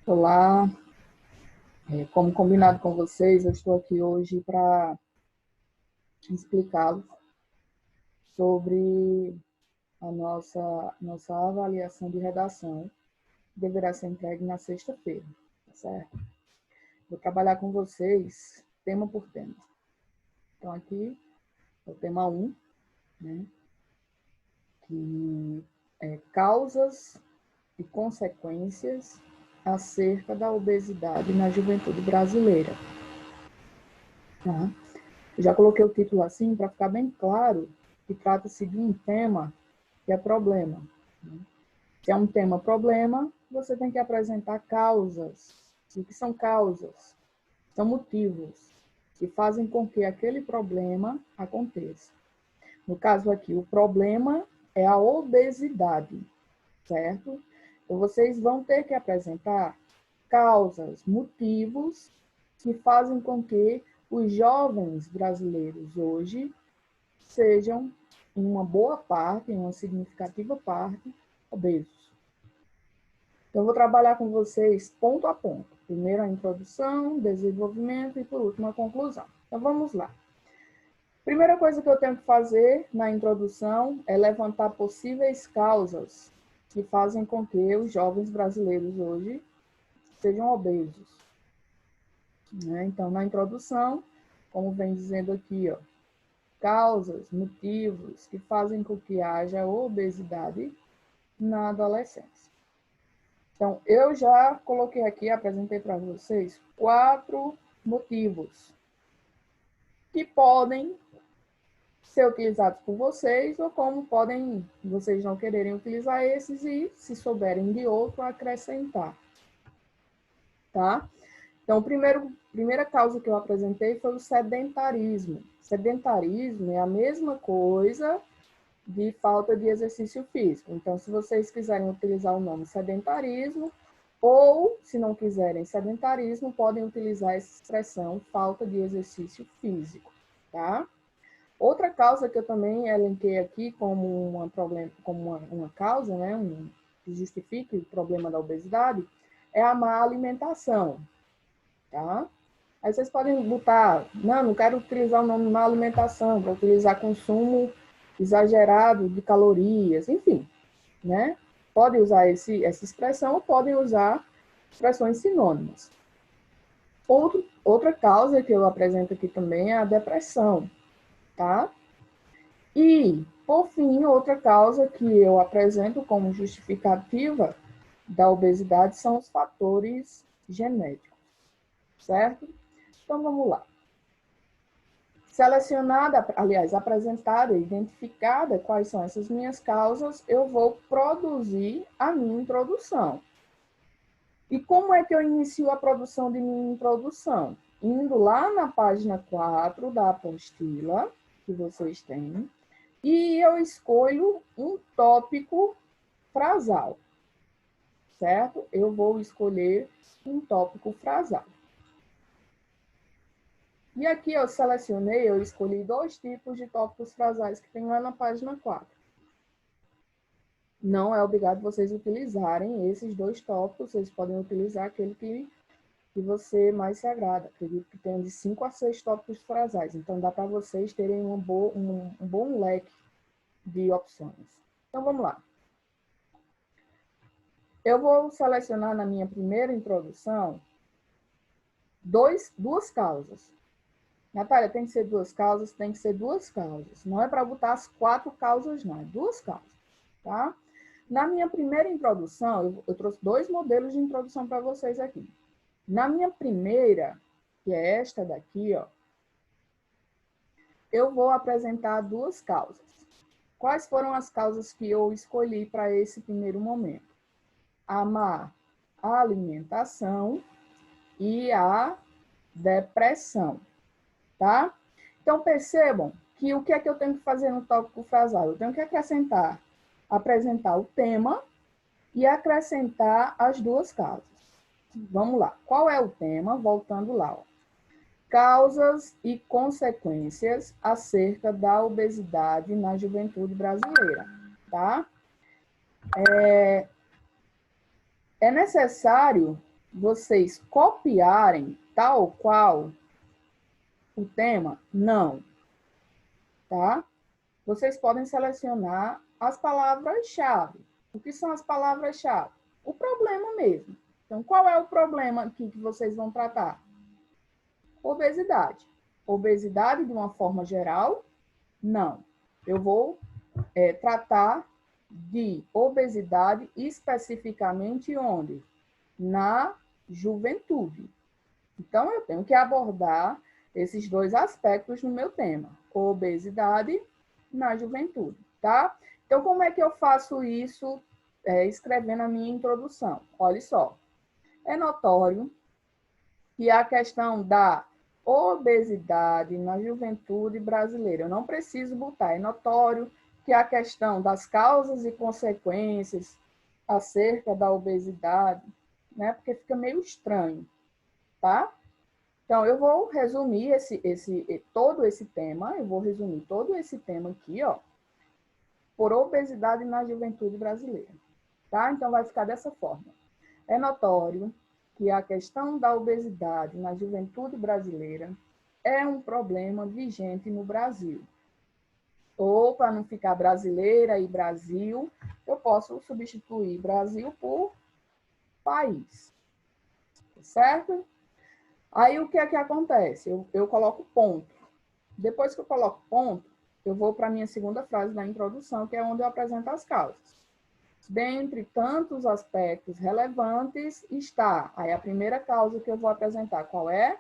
Olá, como combinado com vocês, eu estou aqui hoje para explicá-los sobre a nossa avaliação de redação, que deverá ser entregue na sexta-feira, tá certo? Vou trabalhar com vocês tema por tema. Então, aqui é o tema 1, né, que é causas e consequências acerca da obesidade na juventude brasileira. Tá? Eu já coloquei o título assim para ficar bem claro que trata-se de um tema que é problema. Se é um tema problema, você tem que apresentar causas. E o que são causas? São motivos que fazem com que aquele problema aconteça. No caso aqui, o problema é a obesidade, certo? Então, vocês vão ter que apresentar causas, motivos que fazem com que os jovens brasileiros hoje sejam, em uma boa parte, em uma significativa parte, obesos. Então, eu vou trabalhar com vocês ponto a ponto. Primeiro a introdução, desenvolvimento e, por último, a conclusão. Então, vamos lá. Primeira coisa que eu tenho que fazer na introdução é levantar possíveis causas que fazem com que os jovens brasileiros hoje sejam obesos. Então, na introdução, como vem dizendo aqui, causas, motivos que fazem com que haja obesidade na adolescência. Então, eu já coloquei aqui, apresentei para vocês 4 motivos que podem ser utilizados por vocês ou como podem vocês não quererem utilizar esses e, se souberem de outro, acrescentar. Tá? Então, primeira causa que eu apresentei foi o sedentarismo. Sedentarismo é a mesma coisa de falta de exercício físico. Então, se vocês quiserem utilizar o nome sedentarismo, ou, se não quiserem sedentarismo, podem utilizar essa expressão falta de exercício físico, tá? Outra causa que eu também elenquei aqui como uma causa, né, que justifique o problema da obesidade, é a má alimentação, tá? Aí vocês podem botar, não quero utilizar o nome má alimentação, vou utilizar consumo exagerado de calorias, enfim, né? Podem usar essa expressão ou podem usar expressões sinônimas. Outra causa que eu apresento aqui também é a depressão, tá? E, por fim, outra causa que eu apresento como justificativa da obesidade são os fatores genéticos, certo? Então, vamos lá. Selecionada, aliás, apresentada e identificada quais são essas minhas causas, eu vou produzir a minha introdução. E como é que eu inicio a produção de minha introdução? Indo lá na página 4 da apostila, que vocês têm, e eu escolho um tópico frasal, certo? Eu vou escolher um tópico frasal. E aqui eu escolhi 2 tipos de tópicos frasais que tem lá na página 4. Não é obrigado vocês utilizarem esses 2 tópicos, vocês podem utilizar aquele que você mais se agrada. Acredito que tem de 5 a 6 tópicos frasais, então dá para vocês terem um bom leque de opções. Então vamos lá. Eu vou selecionar na minha primeira introdução 2 causas. Natália, tem que ser 2 causas? Tem que ser 2 causas. Não é para botar as 4 causas, não. É 2 causas, tá? Na minha primeira introdução, eu trouxe 2 modelos de introdução para vocês aqui. Na minha primeira, que é esta daqui, eu vou apresentar 2 causas. Quais foram as causas que eu escolhi para esse primeiro momento? A má alimentação e a depressão, tá? Então, percebam que o que é que eu tenho que fazer no tópico frasal? Eu tenho que apresentar o tema e acrescentar as 2 causas. Vamos lá. Qual é o tema? Voltando lá. Causas e consequências acerca da obesidade na juventude brasileira, tá? É necessário vocês copiarem tal qual o tema? Não, tá? Vocês podem selecionar as palavras-chave. O que são as palavras-chave? O problema mesmo. Então, qual é o problema aqui que vocês vão tratar? Obesidade. Obesidade de uma forma geral? Não. Eu vou tratar de obesidade especificamente onde? Na juventude. Então, eu tenho que abordar esses dois aspectos no meu tema. Obesidade na juventude, tá? Então, como é que eu faço isso escrevendo a minha introdução? Olha só. É notório que a questão da obesidade na juventude brasileira, eu não preciso botar, é notório que a questão das causas e consequências acerca da obesidade, né? Porque fica meio estranho, tá? Então, eu vou resumir todo esse tema, eu vou resumir todo esse tema aqui, ó, por obesidade na juventude brasileira, tá? Então, vai ficar dessa forma. É notório que a questão da obesidade na juventude brasileira é um problema vigente no Brasil. Ou, para não ficar brasileira e Brasil, eu posso substituir Brasil por país, certo? Aí, o que é que acontece? Eu coloco ponto. Depois que eu coloco ponto, eu vou para a minha segunda frase da introdução, que é onde eu apresento as causas. Dentre tantos aspectos relevantes está, aí a primeira causa que eu vou apresentar, qual é?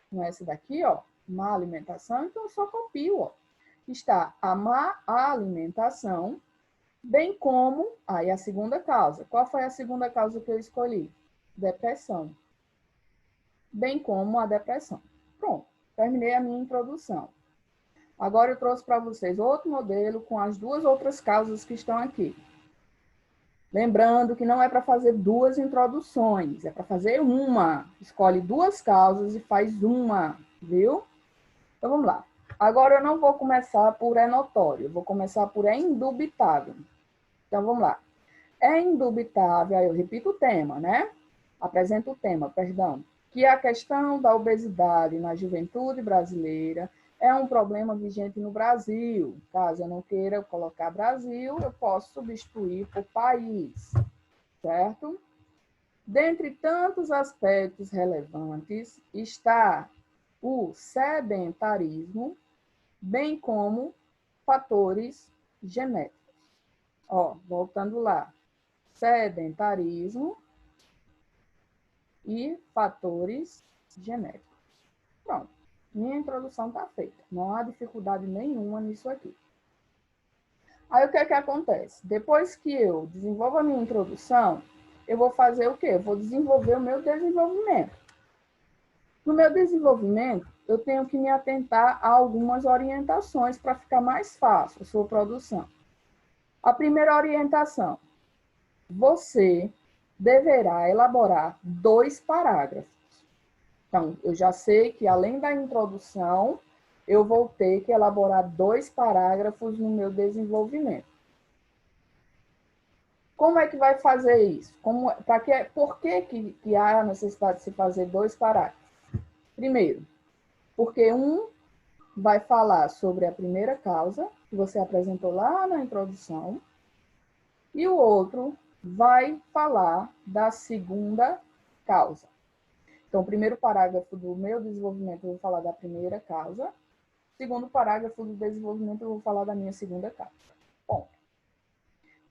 Não é essa daqui, ó, má alimentação, então eu só copio, ó. Está a má alimentação, bem como, aí a segunda causa. Qual foi a segunda causa que eu escolhi? Depressão. Bem como a depressão. Pronto, terminei a minha introdução. Agora eu trouxe para vocês outro modelo com as duas outras causas que estão aqui. Lembrando que não é para fazer duas introduções, é para fazer uma. Escolhe duas causas e faz uma, viu? Então, vamos lá. Agora, eu não vou começar por é notório, eu vou começar por é indubitável. Então, vamos lá. É indubitável, aí eu repito o tema, né? Apresento o tema, perdão. Que a questão da obesidade na juventude brasileira é um problema vigente no Brasil. Caso eu não queira colocar Brasil, eu posso substituir por país, certo? Dentre tantos aspectos relevantes está o sedentarismo, bem como fatores genéticos. Ó, voltando lá. Sedentarismo e fatores genéticos. Pronto. Minha introdução está feita. Não há dificuldade nenhuma nisso aqui. Aí, o que é que acontece? Depois que eu desenvolvo a minha introdução, eu vou fazer o quê? Eu vou desenvolver o meu desenvolvimento. No meu desenvolvimento, eu tenho que me atentar a algumas orientações para ficar mais fácil a sua produção. A primeira orientação. Você deverá elaborar 2 parágrafos. Então, eu já sei que, além da introdução, eu vou ter que elaborar 2 parágrafos no meu desenvolvimento. Como é que vai fazer isso? Por que há a necessidade de se fazer 2 parágrafos? Primeiro, porque um vai falar sobre a primeira causa, que você apresentou lá na introdução, e o outro vai falar da segunda causa. Então, o primeiro parágrafo do meu desenvolvimento eu vou falar da primeira causa, o segundo parágrafo do desenvolvimento eu vou falar da minha segunda causa. Ponto.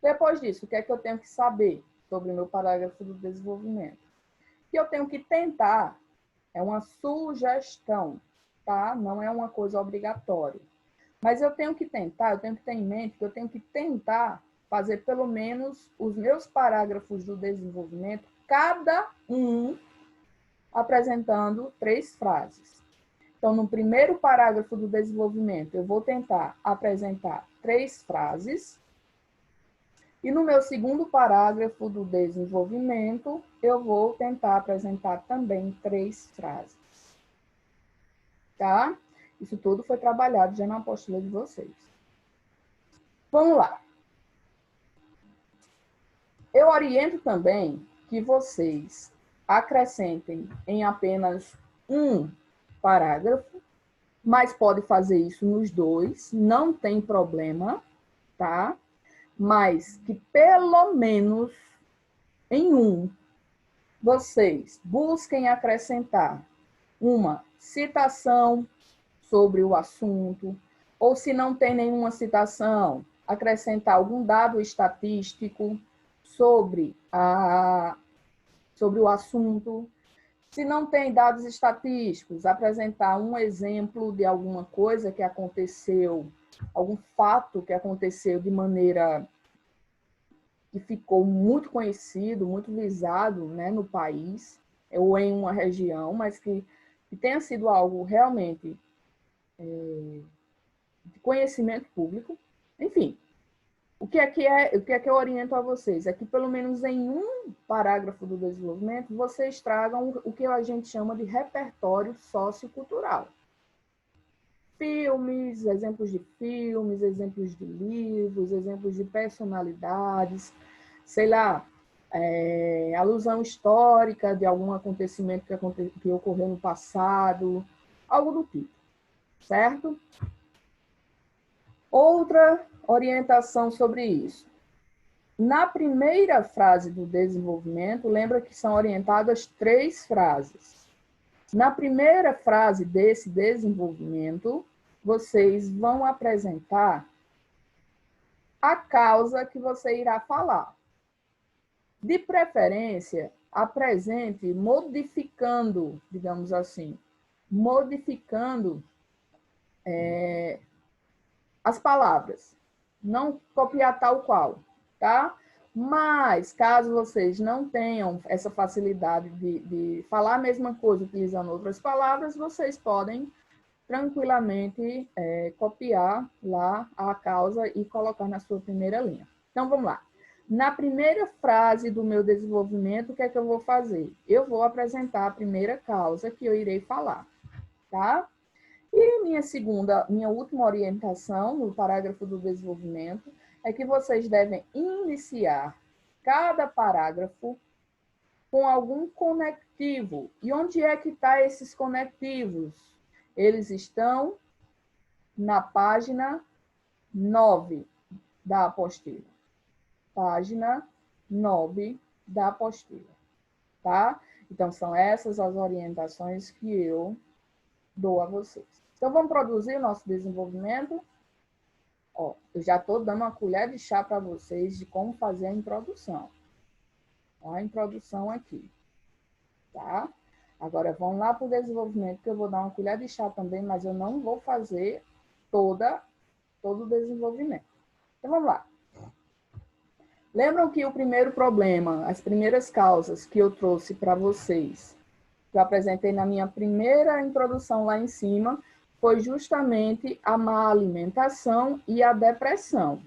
Depois disso, o que é que eu tenho que saber sobre o meu parágrafo do desenvolvimento? Que eu tenho que tentar, é uma sugestão, tá? Não é uma coisa obrigatória. Mas eu tenho que tentar, eu tenho que ter em mente que eu tenho que tentar fazer pelo menos os meus parágrafos do desenvolvimento, cada um apresentando 3 frases. Então, no primeiro parágrafo do desenvolvimento, eu vou tentar apresentar 3 frases. E no meu segundo parágrafo do desenvolvimento, eu vou tentar apresentar também 3 frases. Tá? Isso tudo foi trabalhado já na apostila de vocês. Vamos lá. Eu oriento também que vocês acrescentem em apenas um parágrafo, mas pode fazer isso nos dois, não tem problema, tá? Mas que pelo menos em um vocês busquem acrescentar uma citação sobre o assunto, ou se não tem nenhuma citação, acrescentar algum dado estatístico sobre o assunto. Se não tem dados estatísticos, apresentar um exemplo de alguma coisa que aconteceu, algum fato que aconteceu de maneira que ficou muito conhecido, muito visado, né, no país, ou em uma região, mas que tenha sido algo realmente de conhecimento público. Enfim, o que é que eu oriento a vocês? É que, pelo menos em um parágrafo do desenvolvimento, vocês tragam o que a gente chama de repertório sociocultural. Filmes, exemplos de filmes, exemplos de livros, exemplos de personalidades, sei lá, alusão histórica de algum acontecimento que ocorreu no passado, algo do tipo, certo? Outra orientação sobre isso. Na primeira frase do desenvolvimento, lembra que são orientadas 3 frases. Na primeira frase desse desenvolvimento, vocês vão apresentar a causa que você irá falar. De preferência, apresente modificando, digamos assim, modificando as palavras. Não copiar tal qual, tá? Mas, caso vocês não tenham essa facilidade de falar a mesma coisa utilizando outras palavras, vocês podem tranquilamente copiar lá a causa e colocar na sua primeira linha. Então, vamos lá. Na primeira frase do meu desenvolvimento, o que é que eu vou fazer? Eu vou apresentar a primeira causa que eu irei falar, tá? E minha última orientação no parágrafo do desenvolvimento é que vocês devem iniciar cada parágrafo com algum conectivo. E onde é que estão esses conectivos? Eles estão na página 9 da apostila. Página 9 da apostila, tá? Então, são essas as orientações que eu dou a vocês. Então, vamos produzir o nosso desenvolvimento. Ó, eu já estou dando uma colher de chá para vocês de como fazer a introdução. Ó, a introdução aqui, tá? Agora, vamos lá para o desenvolvimento, que eu vou dar uma colher de chá também, mas eu não vou fazer todo o desenvolvimento. Então, vamos lá. Lembram que o primeiro problema, as primeiras causas que eu trouxe para vocês, que eu apresentei na minha primeira introdução lá em cima, foi justamente a má alimentação e a depressão,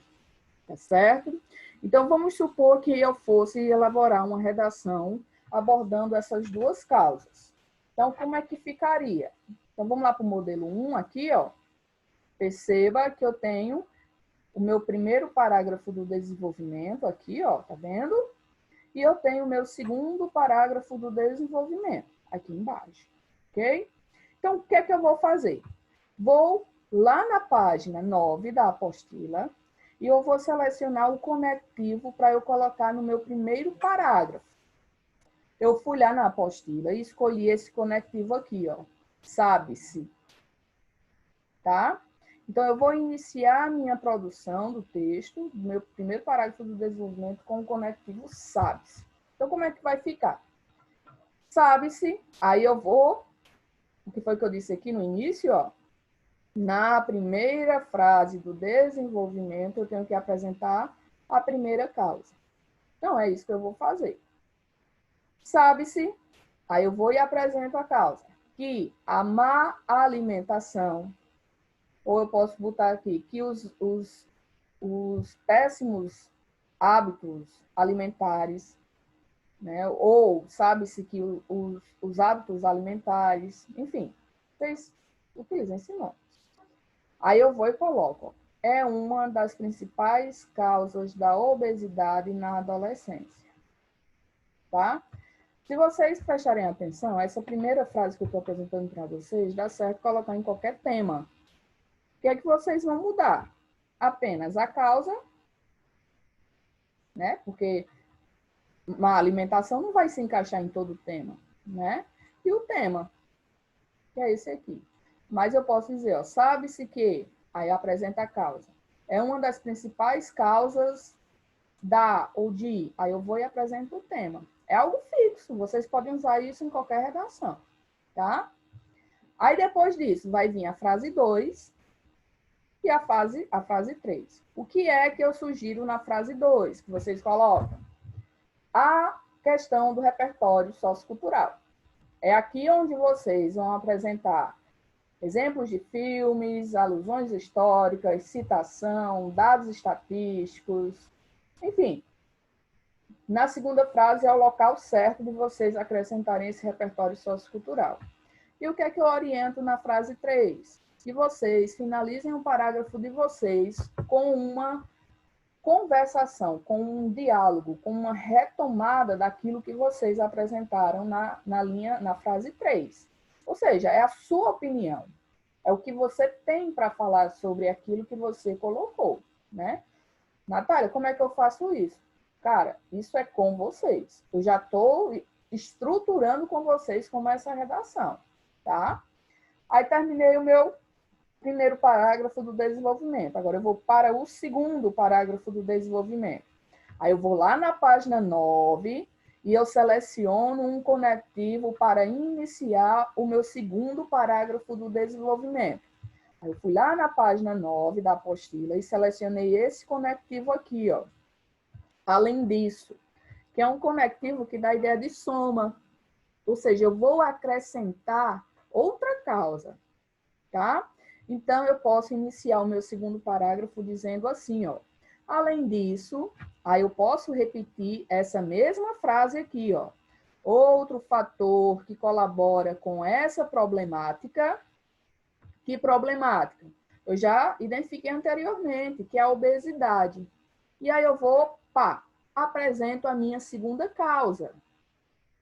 tá certo? Então, vamos supor que eu fosse elaborar uma redação abordando essas 2 causas. Então, como é que ficaria? Então, vamos lá para o modelo 1 aqui, ó. Perceba que eu tenho o meu primeiro parágrafo do desenvolvimento aqui, ó, tá vendo? E eu tenho o meu segundo parágrafo do desenvolvimento aqui embaixo, ok? Então, o que é que eu vou fazer? Vou lá na página 9 da apostila e eu vou selecionar o conectivo para eu colocar no meu primeiro parágrafo. Eu fui lá na apostila e escolhi esse conectivo aqui, ó. Sabe-se. Tá? Então, eu vou iniciar a minha produção do texto, do meu primeiro parágrafo do desenvolvimento, com o conectivo sabe-se. Então, como é que vai ficar? Sabe-se, aí eu vou, o que foi que eu disse aqui no início, ó, na primeira frase do desenvolvimento, eu tenho que apresentar a primeira causa. Então, é isso que eu vou fazer. Sabe-se, aí eu vou e apresento a causa, que a má alimentação, ou eu posso botar aqui, que os péssimos hábitos alimentares, né? Ou sabe-se que os hábitos alimentares, enfim, vocês utilizem esse nome. Aí eu vou e coloco. É uma das principais causas da obesidade na adolescência. Tá? Se vocês prestarem atenção, essa primeira frase que eu estou apresentando para vocês, dá certo colocar em qualquer tema. O que é que vocês vão mudar? Apenas a causa, né? Porque uma alimentação não vai se encaixar em todo o tema, né? E o tema, que é esse aqui. Mas eu posso dizer, ó, sabe-se que, aí apresenta a causa, é uma das principais causas da ou de, aí eu vou e apresento o tema. É algo fixo, vocês podem usar isso em qualquer redação, tá? Aí depois disso vai vir a frase 2 e a frase 3. O que é que eu sugiro na frase 2, que vocês colocam? A questão do repertório sociocultural. É aqui onde vocês vão apresentar exemplos de filmes, alusões históricas, citação, dados estatísticos, enfim. Na segunda frase é o local certo de vocês acrescentarem esse repertório sociocultural. E o que é que eu oriento na frase 3? Que vocês finalizem o parágrafo de vocês com uma conversação, com um diálogo, com uma retomada daquilo que vocês apresentaram na frase 3. Ou seja, é a sua opinião. É o que você tem para falar sobre aquilo que você colocou, né? Natália, como é que eu faço isso? Cara, isso é com vocês. Eu já estou estruturando com vocês como essa redação, tá? Aí terminei o meu primeiro parágrafo do desenvolvimento. Agora eu vou para o segundo parágrafo do desenvolvimento. Aí eu vou lá na página 9 e eu seleciono um conectivo para iniciar o meu segundo parágrafo do desenvolvimento. Aí eu fui lá na página 9 da apostila e selecionei esse conectivo aqui, ó. Além disso, que é um conectivo que dá a ideia de soma. Ou seja, eu vou acrescentar outra causa, tá? Então, eu posso iniciar o meu segundo parágrafo dizendo assim, ó. Além disso, aí eu posso repetir essa mesma frase aqui, ó. Outro fator que colabora com essa problemática. Que problemática? Eu já identifiquei anteriormente, que é a obesidade. E aí eu vou, apresento a minha segunda causa.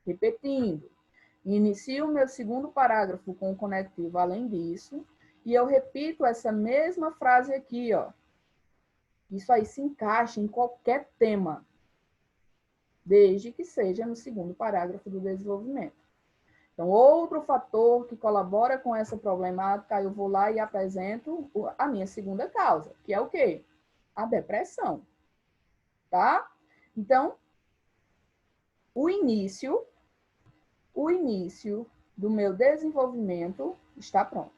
Repetindo. Inicio o meu segundo parágrafo com o conectivo além disso, e eu repito essa mesma frase aqui, ó. Isso aí se encaixa em qualquer tema, desde que seja no segundo parágrafo do desenvolvimento. Então, outro fator que colabora com essa problemática, eu vou lá e apresento a minha segunda causa, que é o quê? A depressão, tá? Então, o início do meu desenvolvimento está pronto.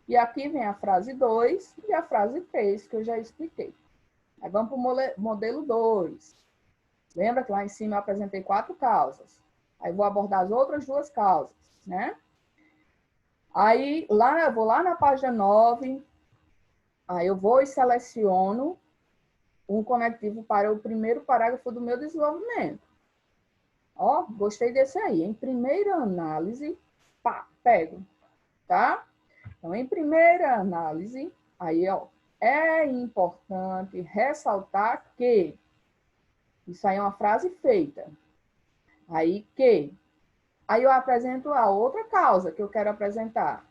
E aqui vem a frase 2 e a frase 3, que eu já expliquei. Aí vamos para o modelo 2. Lembra que lá em cima eu apresentei 4 causas. Aí vou abordar as outras 2 causas, né? Aí eu vou lá na página 9, aí eu vou e seleciono um conectivo para o primeiro parágrafo do meu desenvolvimento. Ó, gostei desse aí. Em primeira análise, pego, tá? Então, em primeira análise, aí, ó, é importante ressaltar que isso aí é uma frase feita. Aí eu apresento a outra causa que eu quero apresentar,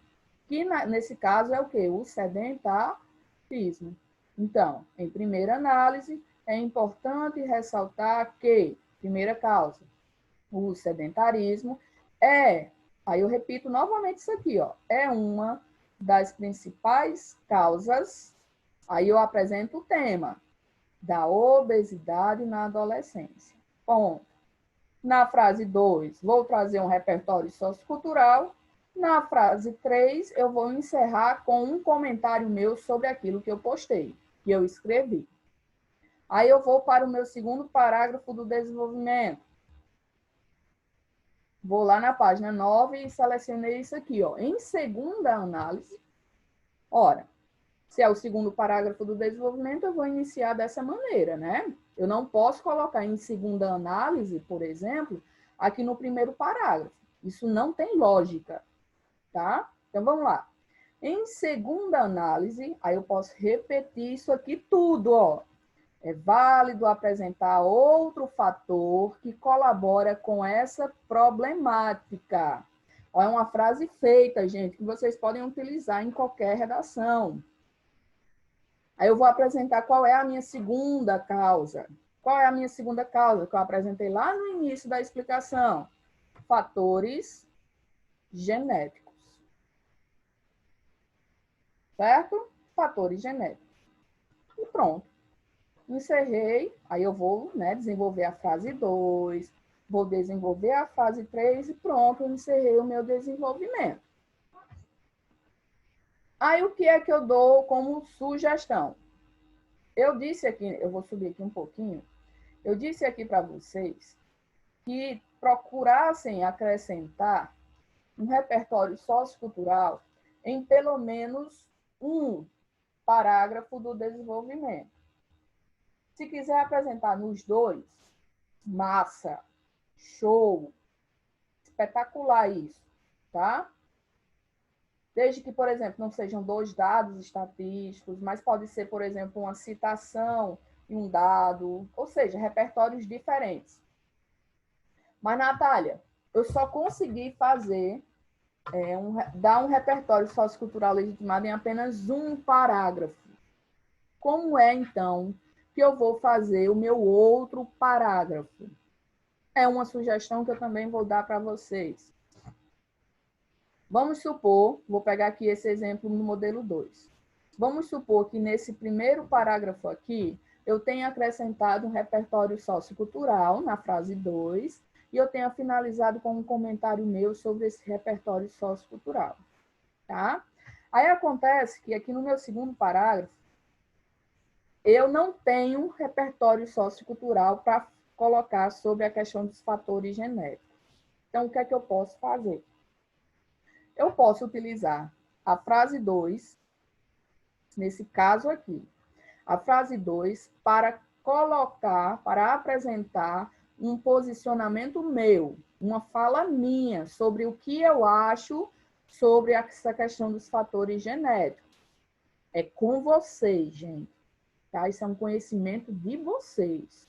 que nesse caso é o quê? O sedentarismo. Então, em primeira análise, é importante ressaltar que, primeira causa, o sedentarismo aí eu repito novamente isso aqui, ó, é uma das principais causas, aí eu apresento o tema da obesidade na adolescência. Ponto. Na frase 2, vou trazer um repertório sociocultural. Na frase 3, eu vou encerrar com um comentário meu sobre aquilo que eu postei, que eu escrevi. Aí eu vou para o meu segundo parágrafo do desenvolvimento. Vou lá na página 9 e selecionei isso aqui, ó. Em segunda análise, ora, se é o segundo parágrafo do desenvolvimento, eu vou iniciar dessa maneira, né? Eu não posso colocar em segunda análise, por exemplo, aqui no primeiro parágrafo. Isso não tem lógica, tá? Então, vamos lá. Em segunda análise, aí eu posso repetir isso aqui tudo, ó. É válido apresentar outro fator que colabora com essa problemática. É uma frase feita, gente, que vocês podem utilizar em qualquer redação. Aí eu vou apresentar qual é a minha segunda causa. Qual é a minha segunda causa que eu apresentei lá no início da explicação? Fatores genéticos. Certo? Fatores genéticos. E pronto. Encerrei, aí eu vou, né, desenvolver a fase 2, vou desenvolver a fase 3 e pronto, eu encerrei o meu desenvolvimento. Aí o que é que eu dou como sugestão? Eu disse aqui, eu vou subir aqui um pouquinho, eu disse aqui para vocês que procurassem acrescentar um repertório sociocultural em pelo menos um parágrafo do desenvolvimento. Se quiser apresentar nos dois, massa, show, espetacular isso, tá? Desde que, por exemplo, não sejam 2 dados estatísticos, mas pode ser, por exemplo, uma citação e um dado, ou seja, repertórios diferentes. Mas, Natália, eu só consegui fazer, dar um repertório sociocultural legitimado em apenas um parágrafo. Como é, então, que eu vou fazer o meu outro parágrafo? É uma sugestão que eu também vou dar para vocês. Vamos supor, vou pegar aqui esse exemplo no modelo 2. Vamos supor que nesse primeiro parágrafo aqui, eu tenha acrescentado um repertório sociocultural na frase 2 e eu tenha finalizado com um comentário meu sobre esse repertório sociocultural, tá? Aí acontece que aqui no meu segundo parágrafo, eu não tenho repertório sociocultural para colocar sobre a questão dos fatores genéticos. Então, o que é que eu posso fazer? Eu posso utilizar a frase 2, nesse caso aqui, a frase 2 para colocar, para apresentar um posicionamento meu, uma fala minha sobre o que eu acho sobre essa questão dos fatores genéticos. É com vocês, gente. Tá? Isso é um conhecimento de vocês.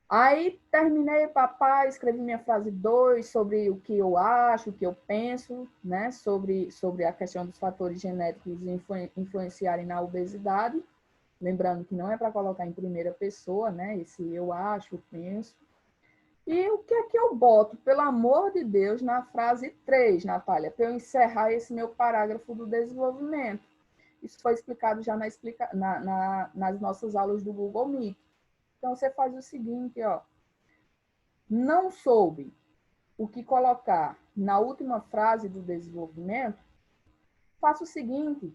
Aí terminei, papai, escrevi minha frase 2 sobre o que eu acho, o que eu penso, né, sobre a questão dos fatores genéticos influenciarem na obesidade. Lembrando que não é para colocar em primeira pessoa, né, esse eu acho, penso. E o que é que eu boto, pelo amor de Deus, na frase 3, Natália, para eu encerrar esse meu parágrafo do desenvolvimento? Isso foi explicado já nas nossas aulas do Google Meet. Então, você faz o seguinte, ó. Não soube o que colocar na última frase do desenvolvimento, faça o seguinte,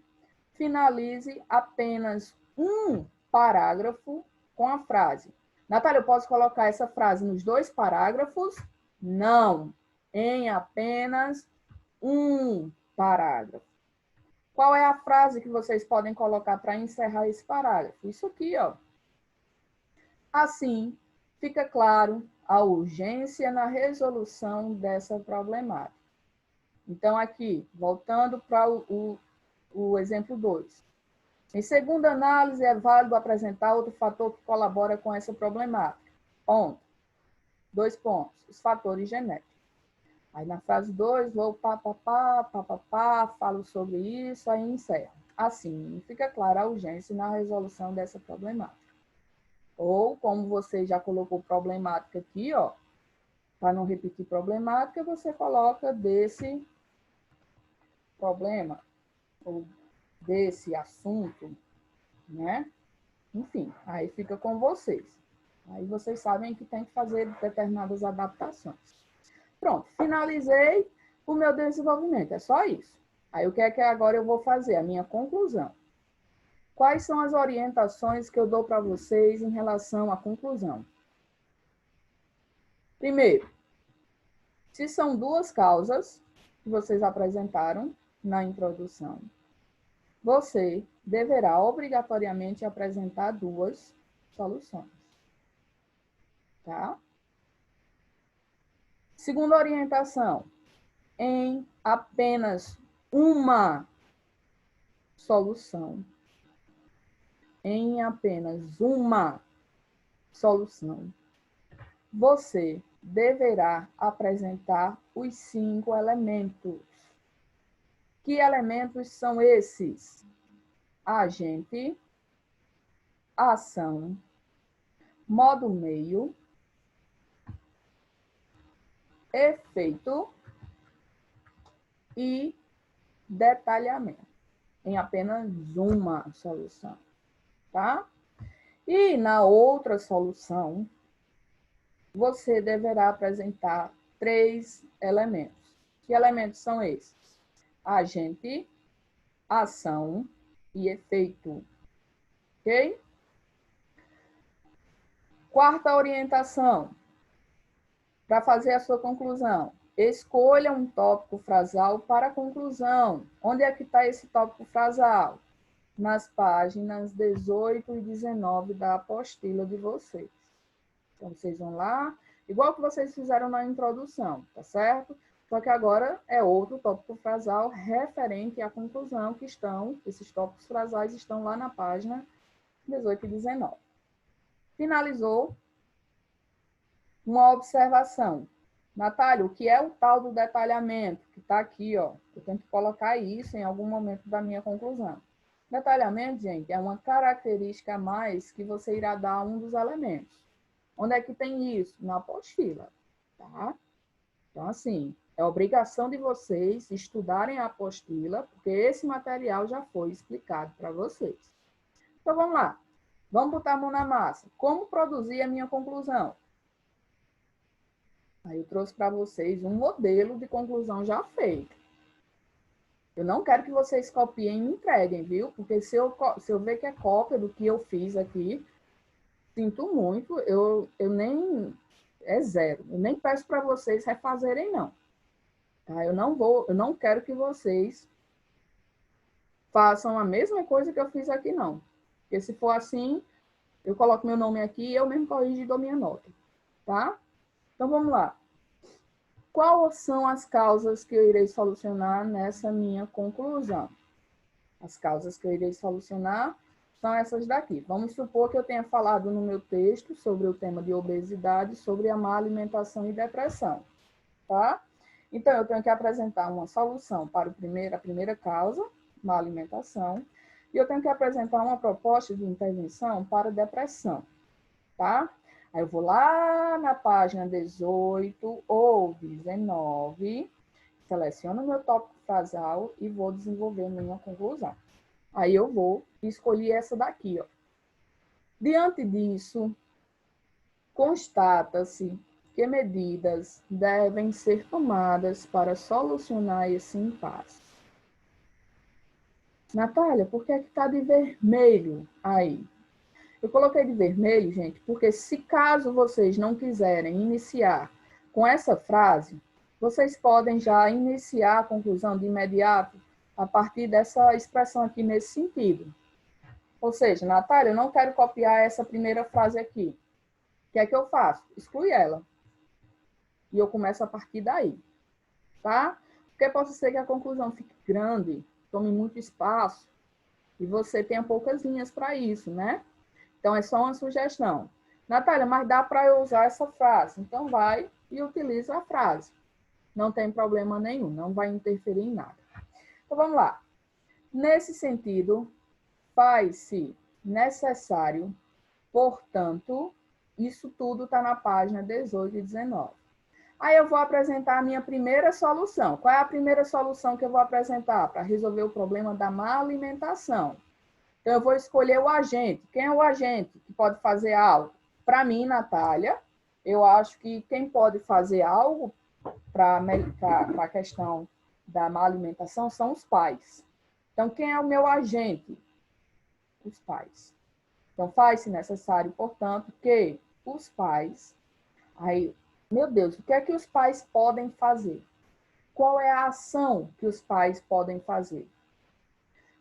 finalize apenas um parágrafo com a frase. Natália, eu posso colocar essa frase nos 2 parágrafos? Não, em apenas um parágrafo. Qual é a frase que vocês podem colocar para encerrar esse parágrafo? Isso aqui, ó. Assim, fica claro a urgência na resolução dessa problemática. Então, aqui, voltando para o exemplo 2. Em segunda análise, é válido apresentar outro fator que colabora com essa problemática. Ponto. 2 pontos. Os fatores genéticos. Aí, na frase 2, vou falo sobre isso, aí encerro. Assim, fica clara a urgência na resolução dessa problemática. Ou, como você já colocou problemática aqui, ó, para não repetir problemática, você coloca desse problema, ou desse assunto, né? Enfim, aí fica com vocês. Aí vocês sabem que tem que fazer determinadas adaptações. Pronto, finalizei o meu desenvolvimento, é só isso. Aí o que é que agora eu vou fazer? A minha conclusão. Quais são as orientações que eu dou para vocês em relação à conclusão? Primeiro, se são 2 causas que vocês apresentaram na introdução, você deverá obrigatoriamente apresentar 2 soluções. Tá? Segunda orientação, em apenas uma solução. em apenas uma solução, você deverá apresentar os 5 elementos. Que elementos são esses? Agente, ação, modo meio, efeito e detalhamento, em apenas uma solução, tá? E na outra solução, você deverá apresentar 3 elementos. Que elementos são esses? Agente, ação e efeito, ok? Quarta orientação, para fazer a sua conclusão. Escolha um tópico frasal para a conclusão. Onde é que está esse tópico frasal? Nas páginas 18 e 19 da apostila de vocês. Então, vocês vão lá, igual que vocês fizeram na introdução, tá certo? Só que agora é outro tópico frasal referente à conclusão, que esses tópicos frasais estão lá na página 18 e 19. Finalizou? Uma observação. Natália, o que é o tal do detalhamento? Que está aqui, ó. Eu tenho que colocar isso em algum momento da minha conclusão. Detalhamento, gente, é uma característica a mais que você irá dar a um dos elementos. Onde é que tem isso? Na apostila, tá? Então, assim, é obrigação de vocês estudarem a apostila, porque esse material já foi explicado para vocês. Então, vamos lá. Vamos botar a mão na massa. Como produzir a minha conclusão? Aí eu trouxe para vocês um modelo de conclusão já feito. Eu não quero que vocês copiem e me entreguem, viu? Porque se eu ver que é cópia do que eu fiz aqui, sinto muito, eu nem... É zero. Eu nem peço para vocês refazerem, não. Tá? Eu não quero que vocês façam a mesma coisa que eu fiz aqui, não. Porque se for assim, eu coloco meu nome aqui e eu mesmo corrijo e dou minha nota. Tá? Então, vamos lá. Quais são as causas que eu irei solucionar nessa minha conclusão? As causas que eu irei solucionar são essas daqui. Vamos supor que eu tenha falado no meu texto sobre o tema de obesidade, sobre a má alimentação e depressão, tá? Então, eu tenho que apresentar uma solução para a primeira causa, má alimentação, e eu tenho que apresentar uma proposta de intervenção para a depressão, tá? Aí eu vou lá na página 18 ou 19, seleciono o meu tópico frasal e vou desenvolver minha conclusão. Aí eu vou escolher essa daqui, ó. Diante disso, constata-se que medidas devem ser tomadas para solucionar esse impasse. Natália, por que é que está de vermelho aí? Eu coloquei de vermelho, gente, porque se caso vocês não quiserem iniciar com essa frase, vocês podem já iniciar a conclusão de imediato a partir dessa expressão aqui nesse sentido. Ou seja, Natália, eu não quero copiar essa primeira frase aqui. O que é que eu faço? Exclui ela. E eu começo a partir daí. Tá? Porque pode ser que a conclusão fique grande, tome muito espaço, e você tenha poucas linhas para isso, né? Então, é só uma sugestão. Natália, mas dá para eu usar essa frase? Então, vai e utiliza a frase. Não tem problema nenhum, não vai interferir em nada. Então, vamos lá. Nesse sentido, faz-se necessário, portanto, isso tudo está na página 18 e 19. Aí eu vou apresentar a minha primeira solução. Qual é a primeira solução que eu vou apresentar para resolver o problema da má alimentação? Então, eu vou escolher o agente. Quem é o agente que pode fazer algo? Para mim, Natália, eu acho que quem pode fazer algo para a questão da má alimentação são os pais. Então, quem é o meu agente? Os pais. Então, faz-se necessário, portanto, que os pais... Aí, meu Deus, o que é que os pais podem fazer? Qual é a ação que os pais podem fazer?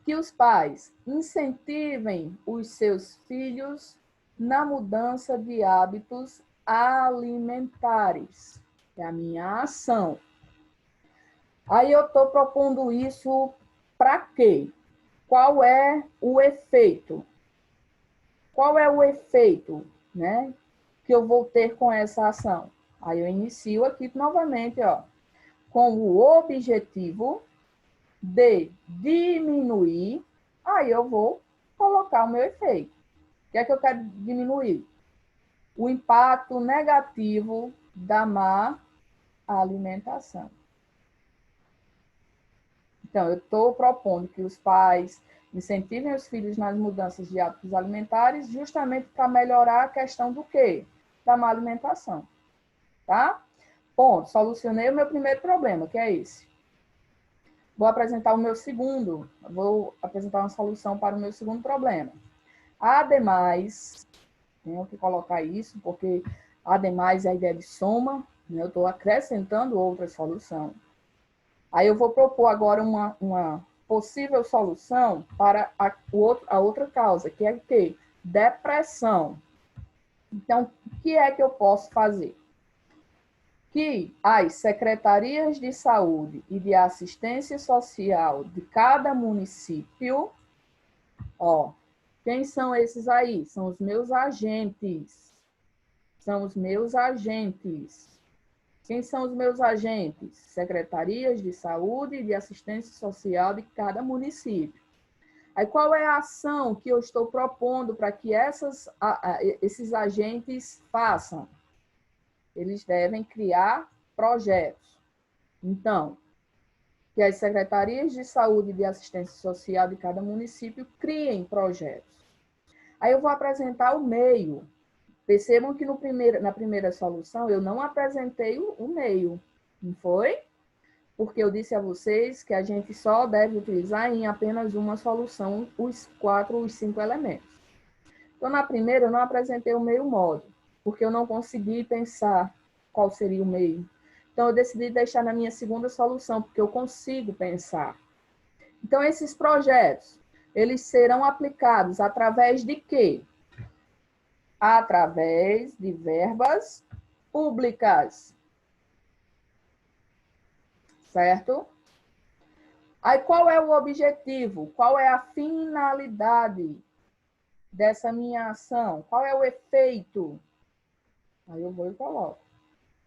Que os pais incentivem os seus filhos na mudança de hábitos alimentares. É a minha ação. Aí eu estou propondo isso para quê? Qual é o efeito? qual é o efeito, né, que eu vou ter com essa ação? Aí eu inicio aqui novamente, ó, com o objetivo de diminuir, aí eu vou colocar o meu efeito. O que é que eu quero diminuir? O impacto negativo da má alimentação. Então, eu estou propondo que os pais incentivem os filhos nas mudanças de hábitos alimentares justamente para melhorar a questão do quê? Da má alimentação. Tá? Ponto. Solucionei o meu primeiro problema, que é esse. Vou apresentar o meu segundo. Vou apresentar uma solução para o meu segundo problema. Ademais, tenho que colocar isso, porque ademais é a ideia de soma, né? Eu estou acrescentando outra solução. Aí eu vou propor agora uma possível solução para a outra causa, que é o quê? Depressão. Então, o que é que eu posso fazer? Que as secretarias de saúde e de assistência social de cada município, ó, quem são esses aí? São os meus agentes. São os meus agentes. Quem são os meus agentes? Secretarias de saúde e de assistência social de cada município. Aí, qual é a ação que eu estou propondo para que esses agentes façam? Eles devem criar projetos. Então, que as secretarias de saúde e de assistência social de cada município criem projetos. Aí eu vou apresentar o meio. Percebam que na primeira solução eu não apresentei o meio, não foi? Porque eu disse a vocês que a gente só deve utilizar em apenas uma solução os 5 elementos. Então, na primeira eu não apresentei o meio modo, porque eu não consegui pensar qual seria o meio. Então, eu decidi deixar na minha segunda solução, porque eu consigo pensar. Então, esses projetos, eles serão aplicados através de quê? Através de verbas públicas. Certo? Aí, qual é o objetivo? Qual é a finalidade dessa minha ação? Qual é o efeito? Aí eu vou e coloco.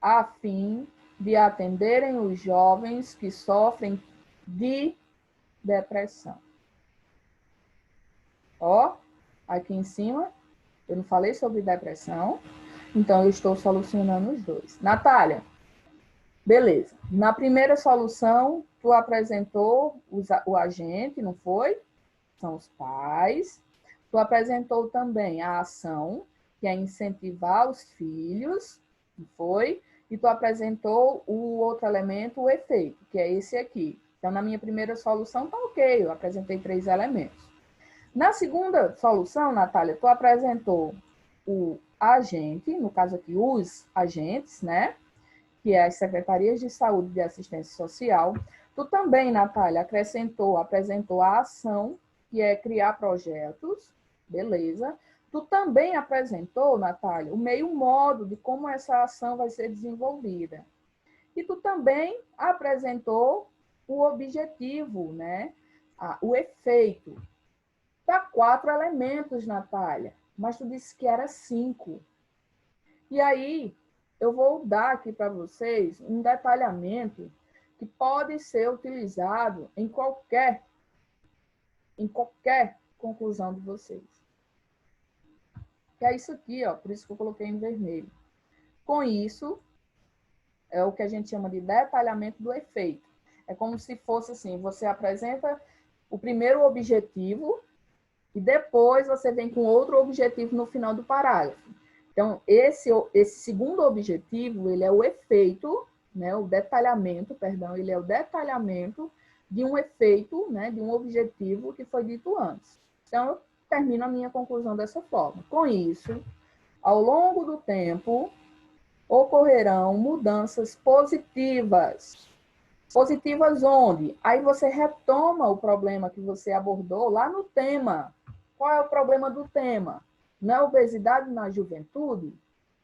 A fim de atenderem os jovens que sofrem de depressão. Ó, aqui em cima, eu não falei sobre depressão, então eu estou solucionando os dois. Natália, beleza. Na primeira solução, tu apresentou o agente, não foi? São os pais. Tu apresentou também a ação, que é incentivar os filhos, não foi? E tu apresentou o outro elemento, o efeito, que é esse aqui. Então, na minha primeira solução, tá ok, eu apresentei 3 elementos. Na segunda solução, Natália, tu apresentou o agente, no caso aqui, os agentes, né? Que é as secretarias de saúde e de assistência social. Tu também, Natália, apresentou a ação, que é criar projetos, beleza. Tu também apresentou, Natália, o meio modo de como essa ação vai ser desenvolvida. E tu também apresentou o objetivo, né? O efeito. Tá 4 elementos, Natália, mas tu disse que era 5. E aí, eu vou dar aqui para vocês um detalhamento que pode ser utilizado em qualquer conclusão de vocês. Que é isso aqui, ó, por isso que eu coloquei em vermelho. Com isso, é o que a gente chama de detalhamento do efeito. É como se fosse assim, você apresenta o primeiro objetivo e depois você vem com outro objetivo no final do parágrafo. Então, esse segundo objetivo, ele é o efeito, né, o detalhamento, perdão, ele é o detalhamento de um efeito, né, de um objetivo que foi dito antes. Então, eu termino a minha conclusão dessa forma. Com isso, ao longo do tempo, ocorrerão mudanças positivas. Positivas onde? Aí você retoma o problema que você abordou lá no tema. Qual é o problema do tema? Não é obesidade na juventude?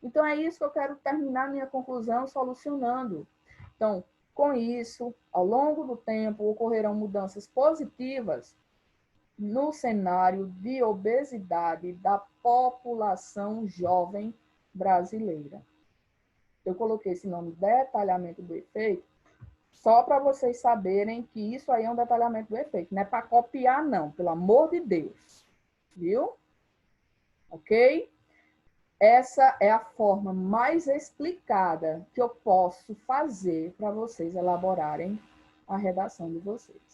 Então, é isso que eu quero terminar minha conclusão solucionando. Então, com isso, ao longo do tempo, ocorrerão mudanças positivas no cenário de obesidade da população jovem brasileira. Eu coloquei esse nome, detalhamento do efeito, só para vocês saberem que isso aí é um detalhamento do efeito. Não é para copiar, não, pelo amor de Deus. Viu? Ok? Essa é a forma mais explicada que eu posso fazer para vocês elaborarem a redação de vocês.